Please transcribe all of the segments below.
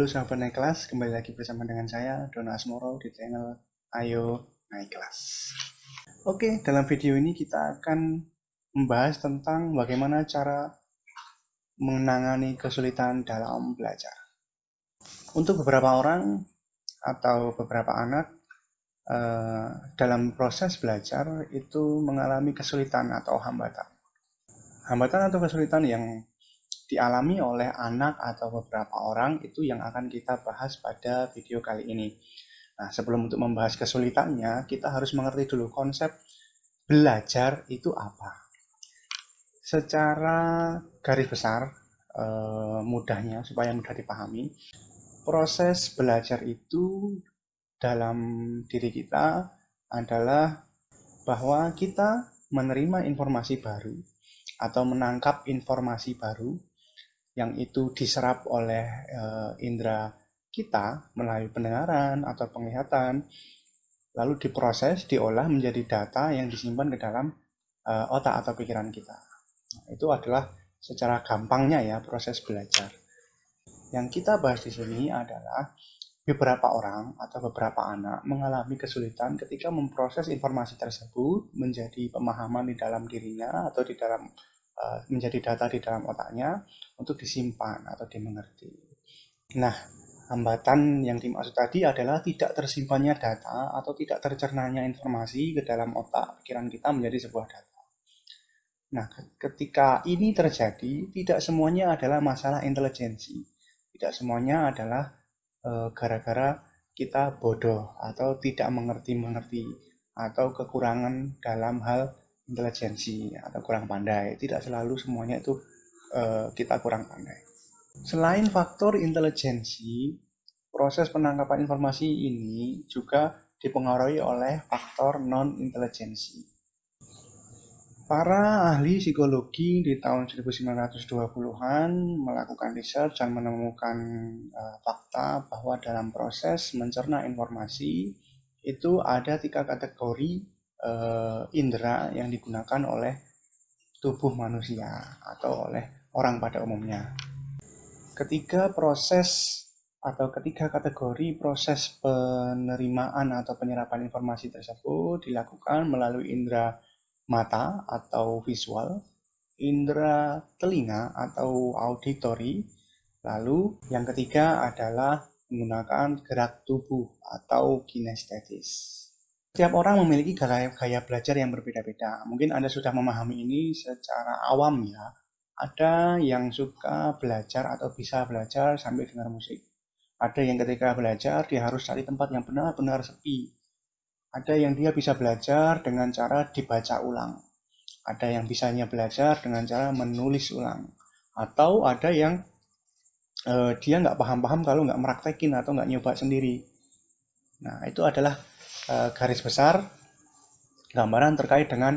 Halo sahabat naik kelas, kembali lagi bersama dengan saya Dono Asmoro di channel Ayo Naik Kelas. Oke, dalam video ini kita akan membahas tentang bagaimana cara menangani kesulitan dalam belajar. Untuk beberapa orang atau beberapa anak dalam proses belajar itu mengalami kesulitan atau hambatan. Hambatan atau kesulitan yang dialami oleh anak atau beberapa orang itu yang akan kita bahas pada video kali ini. Nah, sebelum untuk membahas kesulitannya, kita harus mengerti dulu konsep belajar itu apa. Secara garis besar, mudahnya supaya mudah dipahami, proses belajar itu dalam diri kita adalah bahwa kita menerima informasi baru atau menangkap informasi baru yang itu diserap oleh indera kita melalui pendengaran atau penglihatan, lalu diproses, diolah menjadi data yang disimpan ke dalam otak atau pikiran kita. Nah, itu adalah secara gampangnya ya proses belajar. Yang kita bahas di sini adalah beberapa orang atau beberapa anak mengalami kesulitan ketika memproses informasi tersebut menjadi pemahaman di dalam dirinya atau di dalam menjadi data di dalam otaknya untuk disimpan atau dimengerti. Nah, hambatan yang dimaksud tadi adalah tidak tersimpannya data atau tidak tercernanya informasi ke dalam otak pikiran kita menjadi sebuah data. Nah, ketika ini terjadi, tidak semuanya adalah masalah intelijensi. Tidak semuanya adalah gara-gara kita bodoh atau tidak mengerti atau kekurangan dalam hal intelijensi atau kurang pandai. Tidak selalu semuanya itu kita kurang pandai. Selain faktor intelijensi, proses penangkapan informasi ini juga dipengaruhi oleh faktor non-intelijensi. Para ahli psikologi di tahun 1920-an melakukan riset dan menemukan fakta bahwa dalam proses mencerna informasi itu ada 3 kategori indera yang digunakan oleh tubuh manusia atau oleh orang pada umumnya. Ketiga kategori proses penerimaan atau penyerapan informasi tersebut dilakukan melalui indera mata atau visual, indera telinga atau auditory, lalu yang ketiga adalah menggunakan gerak tubuh atau kinestetis. Setiap orang memiliki gaya belajar yang berbeda-beda. Mungkin Anda sudah memahami ini secara awam ya. Ada yang suka belajar atau bisa belajar sambil dengar musik. Ada yang ketika belajar dia harus cari tempat yang benar-benar sepi. Ada yang dia bisa belajar dengan cara dibaca ulang. Ada yang bisanya belajar dengan cara menulis ulang. Atau ada yang dia nggak paham-paham kalau nggak meraktekin atau nggak nyoba sendiri. Nah, itu adalah garis besar gambaran terkait dengan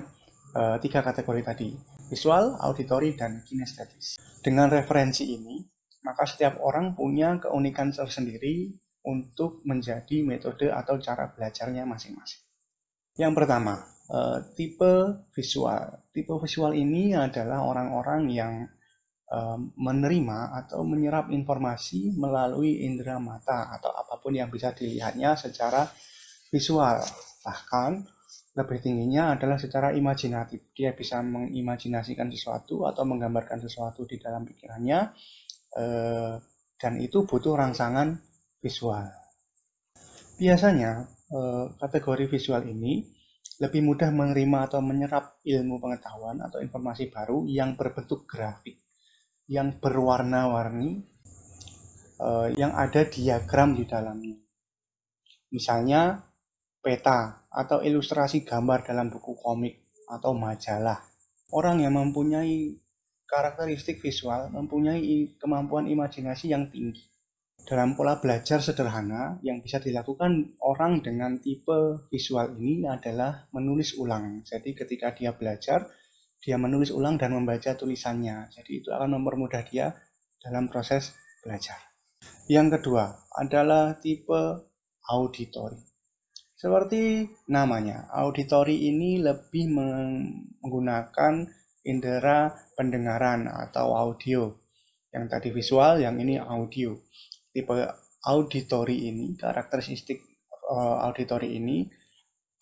3 kategori tadi, visual, auditory, dan kinestetis. Dengan referensi ini, maka setiap orang punya keunikan tersendiri untuk menjadi metode atau cara belajarnya masing-masing. Yang pertama, tipe visual. Tipe visual ini adalah orang-orang yang menerima atau menyerap informasi melalui indera mata atau apapun yang bisa dilihatnya secara visual. Bahkan lebih tingginya adalah secara imajinatif. Dia bisa mengimajinasikan sesuatu atau menggambarkan sesuatu di dalam pikirannya, dan itu butuh rangsangan visual. Biasanya kategori visual ini lebih mudah menerima atau menyerap ilmu pengetahuan atau informasi baru yang berbentuk grafik, yang berwarna-warni, yang ada diagram di dalamnya. Misalnya peta atau ilustrasi gambar dalam buku komik atau majalah. Orang yang mempunyai karakteristik visual mempunyai kemampuan imajinasi yang tinggi. Dalam pola belajar sederhana yang bisa dilakukan orang dengan tipe visual ini adalah menulis ulang. Jadi ketika dia belajar, dia menulis ulang dan membaca tulisannya. Jadi itu akan mempermudah dia dalam proses belajar. Yang kedua adalah tipe auditory. Seperti namanya, auditory ini lebih menggunakan indera pendengaran atau audio. Yang tadi visual, yang ini audio. tipe auditory ini, karakteristik auditory ini,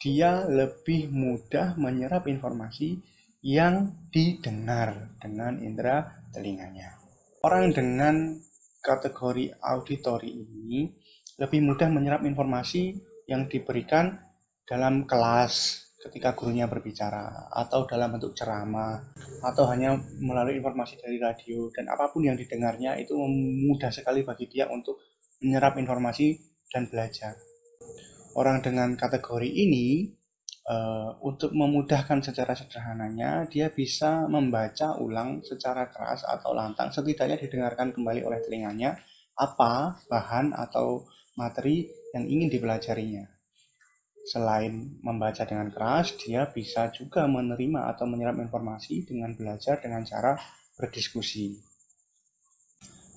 dia lebih mudah menyerap informasi yang didengar dengan indera telinganya. Orang dengan kategori auditory ini lebih mudah menyerap informasi yang diberikan dalam kelas ketika gurunya berbicara, atau dalam bentuk ceramah, atau hanya melalui informasi dari radio, dan apapun yang didengarnya itu mudah sekali bagi dia untuk menyerap informasi dan belajar. Orang dengan kategori ini, untuk memudahkan secara sederhananya, dia bisa membaca ulang secara keras atau lantang, setidaknya didengarkan kembali oleh telinganya apa bahan atau materi yang ingin dipelajarinya. Selain membaca dengan keras, dia bisa juga menerima atau menyerap informasi dengan belajar dengan cara berdiskusi.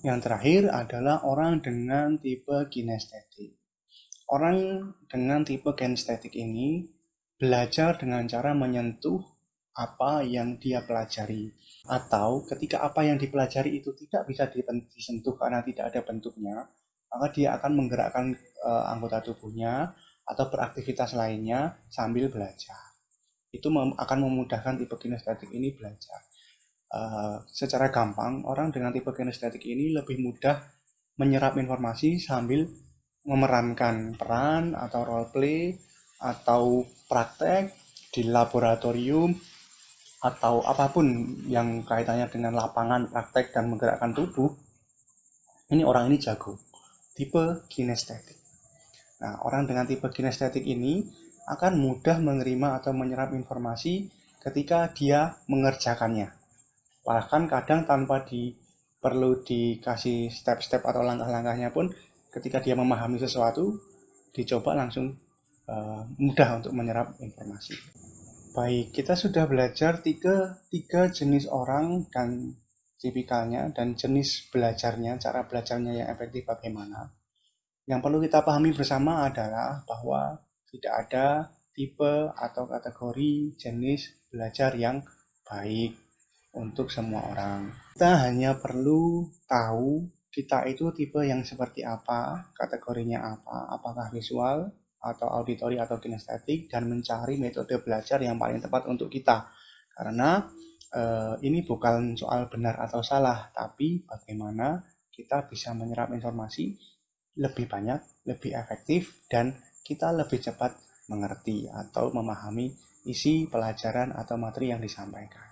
Yang terakhir adalah orang dengan tipe kinestetik. Orang dengan tipe kinestetik ini belajar dengan cara menyentuh apa yang dia pelajari. Atau ketika apa yang dipelajari itu tidak bisa disentuh karena tidak ada bentuknya, maka dia akan menggerakkan anggota tubuhnya atau beraktivitas lainnya sambil belajar. Itu akan memudahkan tipe kinestetik ini belajar. Secara gampang, orang dengan tipe kinestetik ini lebih mudah menyerap informasi sambil memerankan peran atau role play atau praktek di laboratorium atau apapun yang kaitannya dengan lapangan, praktek, dan menggerakkan tubuh. Ini orang ini jago, tipe kinestetik. Nah, orang dengan tipe kinestetik ini akan mudah menerima atau menyerap informasi ketika dia mengerjakannya. Bahkan kadang tanpa perlu dikasih step-step atau langkah-langkahnya pun, ketika dia memahami sesuatu, dicoba langsung mudah untuk menyerap informasi. Baik, kita sudah belajar tiga jenis orang dan tipikalnya dan jenis belajarnya, cara belajarnya yang efektif bagaimana. Yang perlu kita pahami bersama adalah bahwa tidak ada tipe atau kategori jenis belajar yang baik untuk semua orang. Kita hanya perlu tahu kita itu tipe yang seperti apa, kategorinya apa, apakah visual atau auditory atau kinestetik, dan mencari metode belajar yang paling tepat untuk kita. Karena ini bukan soal benar atau salah, tapi bagaimana kita bisa menyerap informasi lebih banyak, lebih efektif, dan kita lebih cepat mengerti atau memahami isi pelajaran atau materi yang disampaikan.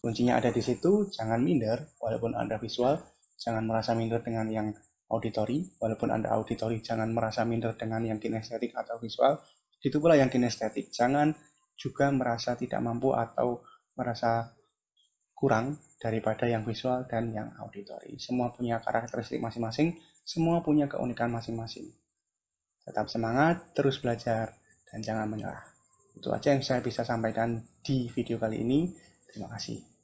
Kuncinya ada di situ, jangan minder walaupun Anda visual, jangan merasa minder dengan yang auditory, walaupun Anda auditory, jangan merasa minder dengan yang kinestetik atau visual. Itu pula yang kinestetik, jangan juga merasa tidak mampu atau merasa kurang daripada yang visual dan yang auditory. Semua punya karakteristik masing-masing, semua punya keunikan masing-masing. Tetap semangat, terus belajar, dan jangan menyerah. Itu aja yang saya bisa sampaikan di video kali ini. Terima kasih.